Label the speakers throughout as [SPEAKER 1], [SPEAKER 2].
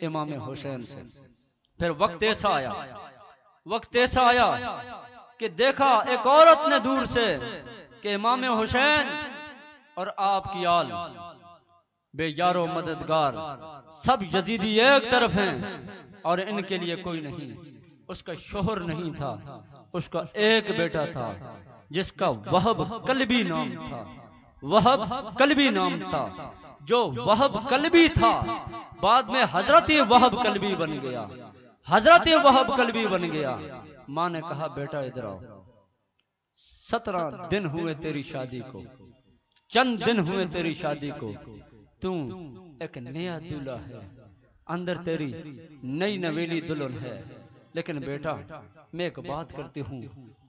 [SPEAKER 1] इमाम हुसैन से। फिर वक्त ऐसा आया कि देखा एक औरत ने दूर से कि इमाम हुसैन और आपकी आल बेयारो मददगार सब यजीदी एक तरफ हैं और इनके लिए कोई नहीं। उसका शोहर नहीं था, उसका एक बेटा था जिसका वहब कल्बी नाम था। वहब कल्बी नाम था। जो वहब कल्बी था बाद में हजरत वहब कल्बी बन गया। हजरत वहब कल्बी बन गया। माँ ने कहा बेटा इधर आओ, 17 दिन हुए तेरी शादी को, चंद दिन हुए तेरी शादी को, तू एक नया दूल्हा है, अंदर तेरी नई नवेली दुल्हन है। लेकिन बेटा मैं एक बात करती हूँ,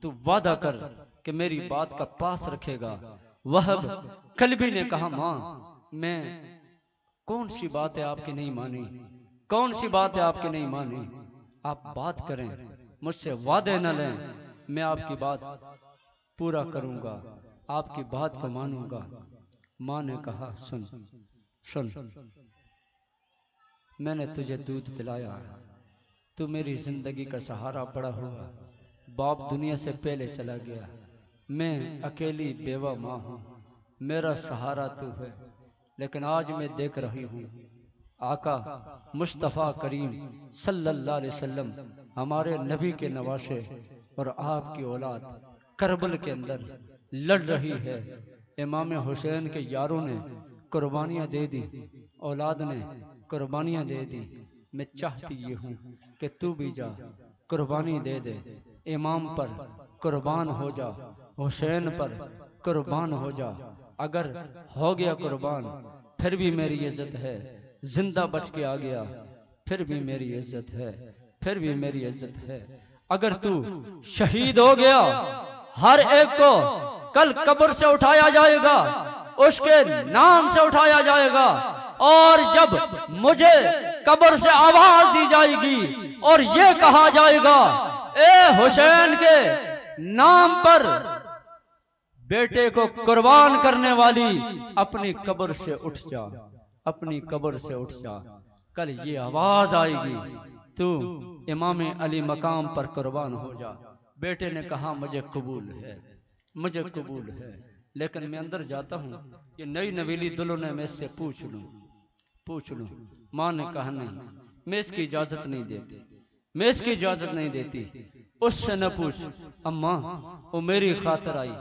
[SPEAKER 1] तू वादा कर कि मेरी बात का पास रखेगा। वहब कल्बी ने कहा माँ मैं कौन सी बात है आपकी नहीं मानी, कौन सी बात है आपकी नहीं मानी। आप बात करें, मुझसे वादे न लें, मैं आपकी बात पूरा करूंगा, आपकी बात को मानूंगा। माँ ने कहा सुन सुन, मैंने तुझे दूध पिलाया, तू मेरी जिंदगी का सहारा पड़ा हुआ। बाप दुनिया से पहले चला गया, मैं अकेली बेवा माँ हूँ, मेरा सहारा तू है। लेकिन आज मैं देख रही हूँ आका मुस्तफ़ा करीम सल्लल्लाहु अलैहि वसल्लम हमारे नबी के नवासे और आपकी औलाद करबल के अंदर लड़ रही है। इमाम हुसैन के यारों ने कुर्बानियाँ दे दी, औलाद ने कुर्बानियाँ दे दी। मैं चाहती ये हूँ कि तू भी जा कुर्बानी दे दे, इमाम पर कुर्बान हो जा, हुसैन पर कुर्बान हो जा। अगर हो गया कुर्बान फिर भी मेरी इज्जत है, जिंदा बच के आ गया फिर भी मेरी इज्जत है, फिर भी मेरी इज्जत है। अगर तू शहीद हो गया हर एक को कल कब्र से उठाया जाएगा, उसके नाम से उठाया जाएगा। और जब मुझे कब्र से आवाज दी जाएगी और ये कहा जाएगा ए हुसैन के नाम पर बेटे को कुर्बान करने वाली अपनी कब्र से उठ जा, अपनी कब्र से उठ जा। कल ये आवाज आएगी तू इमाम अली मकाम पर कुर्बान हो जा। बेटे ने कहा मुझे कबूल है, मुझे कबूल है। लेकिन मैं अंदर जाता हूँ, ये नई नवेली दुल्हन है, मैं इससे पूछ लूं। माँ ने कहा नहीं, मैं इसकी इजाजत नहीं देती, मैं इसकी इजाजत नहीं देती। उससे न पूछ। अम्मा वो मेरी खातिर आई,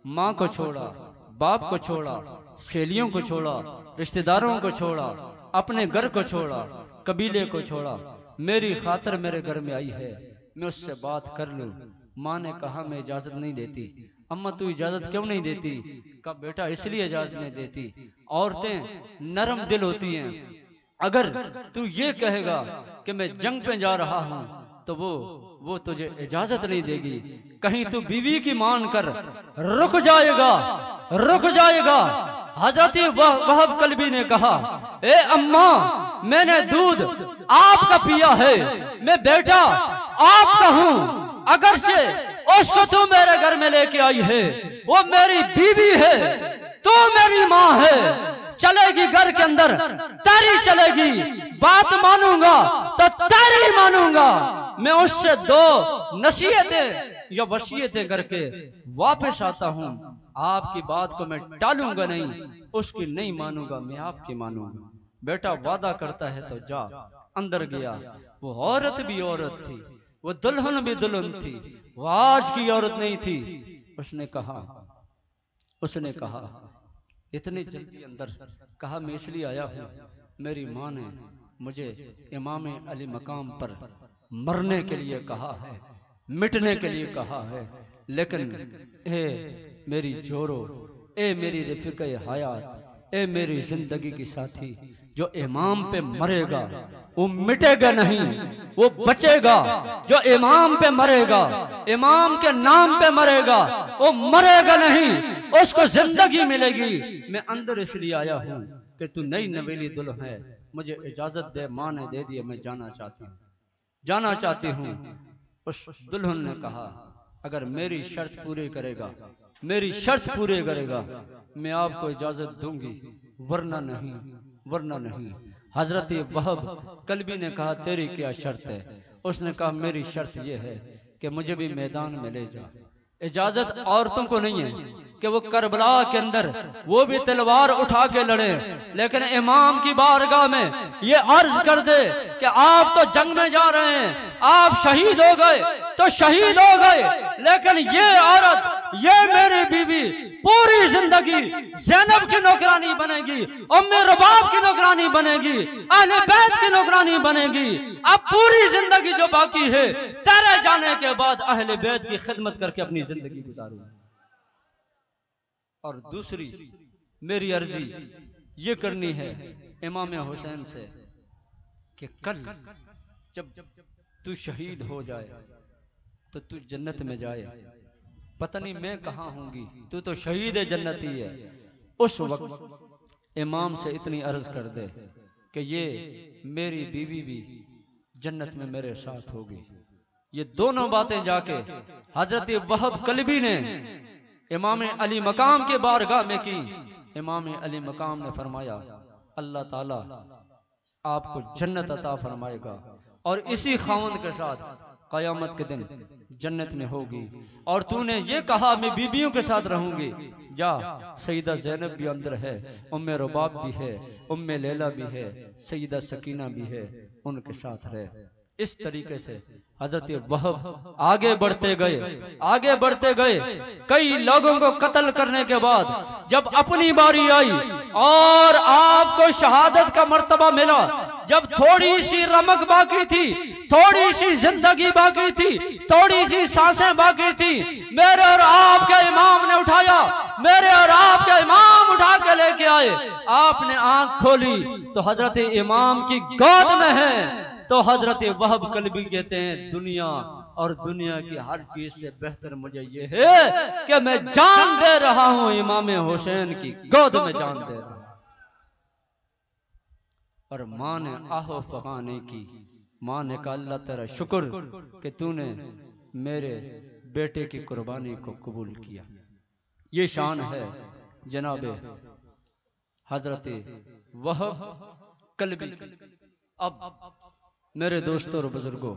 [SPEAKER 1] माँ को छोड़ा, बाप को छोड़ा, सहेलियों को छोड़ा, रिश्तेदारों को छोड़ा, अपने घर को छोड़ा, कबीले को छोड़ा, मेरी खातिर मेरे घर में आई है, मैं उससे बात कर लूं। माँ ने कहा मैं इजाजत नहीं देती। अम्मा तू इजाजत क्यों नहीं देती? कहा बेटा इसलिए इजाजत नहीं देती, औरतें नरम दिल होती हैं। अगर तू ये कहेगा कि मैं जंग पे जा रहा हूं तो वो तुझे इजाजत नहीं देगी। कहीं तू बीवी की मान कर रुक जाएगा। हजरत वहब कल्बी ने कहा ए अम्मा मैंने दूध आपका पिया है, मैं बेटा आपका हूं। अगर से उसको तू मेरे घर में लेके आई है, वो मेरी बीवी है, तू मेरी माँ है, चलेगी घर के अंदर तेरी चलेगी, बात मानूंगा तो तेरी मानूंगा। मैं उससे 2 नसीहतें या वसीयतें करके वापस आता हूं। आपकी बात को मैं टालूंगा नहीं, उसकी नहीं मानूंगा, मैं आपकी मानूंगा। बेटा वादा करता है तो जा। अंदर गया, वो औरत भी औरत थी, वो दुल्हन भी दुल्हन थी, वो आज की औरत नहीं थी। उसने कहा इतनी जल्दी अंदर? कहा मैं इसलिए आया हूं, मेरी माँ ने मुझे इमाम अली मकाम पर मरने के लिए कहा है, मिटने के लिए कहा है। लेकिन ए मेरी जोरो, ए मेरी रफीक़े हयात, ए मेरी जिंदगी की साथी, जो इमाम पे मरेगा वो मिटेगा नहीं, वो बचेगा। जो इमाम पे मरेगा, इमाम के नाम पे मरेगा, वो मरेगा नहीं, उसको जिंदगी मिलेगी। मैं अंदर इसलिए आया हूं कि तू नई नवेली दुल्हन है, मुझे इजाजत दे। माँ ने दे दिया, मैं जाना चाहती हूँ। उस दुल्हन ने कहा अगर मेरी शर्त पूरी करेगा, मैं आपको इजाजत दूंगी, वरना नहीं। हजरत वहब कल्बी ने कहा तेरी क्या शर्त है? उसने कहा मेरी शर्त यह है कि मुझे भी मैदान में ले जा। इजाजत औरतों को नहीं है कि वो करबला के अंदर वो भी तलवार उठा के लड़े, लेकिन इमाम की बारगाह में ये अर्ज कर दे कि आप तो जंग में जा रहे हैं, आप शहीद हो गए तो शहीद हो गए, लेकिन ये औरत, ये मेरी बीवी पूरी जिंदगी ज़ैनब की नौकरानी बनेगी, उम्मे रबाब की नौकरानी बनेगी, अहले बैत की नौकरानी बनेगी। अब पूरी जिंदगी जो बाकी है तेरे जाने के बाद अहले बैत की खिदमत करके अपनी जिंदगी गुजारूंगा। और दूसरी मेरी अर्जी ये करनी है इमाम हुसैन से कि कल जब तू शहीद हो जाए तो तू जन्नत में जाए, पता नहीं मैं कहां होंगी, तू तो शहीद है, जन्नती है। उस वक्त इमाम से इतनी अर्ज कर दे कि ये मेरी बीवी भी जन्नत में मेरे साथ होगी। ये दोनों बातें जाके हजरत वहब कल्बी ने इमाम अली मकाम के बारगाह में की। इमाम अली मकाम ने फरमाया अल्लाह ताला आपको जन्नत अता फरमाएगा और इसी खाउंद के साथ कयामत के दिन जन्नत में होगी। और तूने ये कहा मैं बीबियों के साथ रहूंगी, जा सईदा ज़ैनब भी अंदर है, उम्मे रुबाब भी है, उम्मे लैला भी है, सईदा सकीना भी है, उनके साथ रहे। इस तरीके से हजरत वहब आगे बढ़ते गए, आगे बढ़ते गए। कई लोगों को कत्ल करने के बाद जब अपनी बारी आई और आपको शहादत का मर्तबा मिला, जब थोड़ी सी रमक बाकी थी, थोड़ी सी जिंदगी बाकी थी, थोड़ी सी सांसें बाकी थी, मेरे और आपके इमाम ने उठाया, मेरे और आपके इमाम उठा के लेके आए। आपने आंख खोली तो हजरत इमाम की गोद में है। तो हजरत वहब कल्बी कहते हैं दुनिया और दुनिया की हर चीज से बेहतर मुझे ये है कि मैं जान दे रहा हूं इमाम हुसैन की गोद में जान दे रहा हूं। और मां ने आहो फगाने की, मां ने कहा अल्लाह तेरा शुक्र कि तूने मेरे बेटे की कुर्बानी को कबूल किया। ये शान है जनाबे हजरत वहब कल्बी। अब मेरे दोस्तों और बुजुर्गों,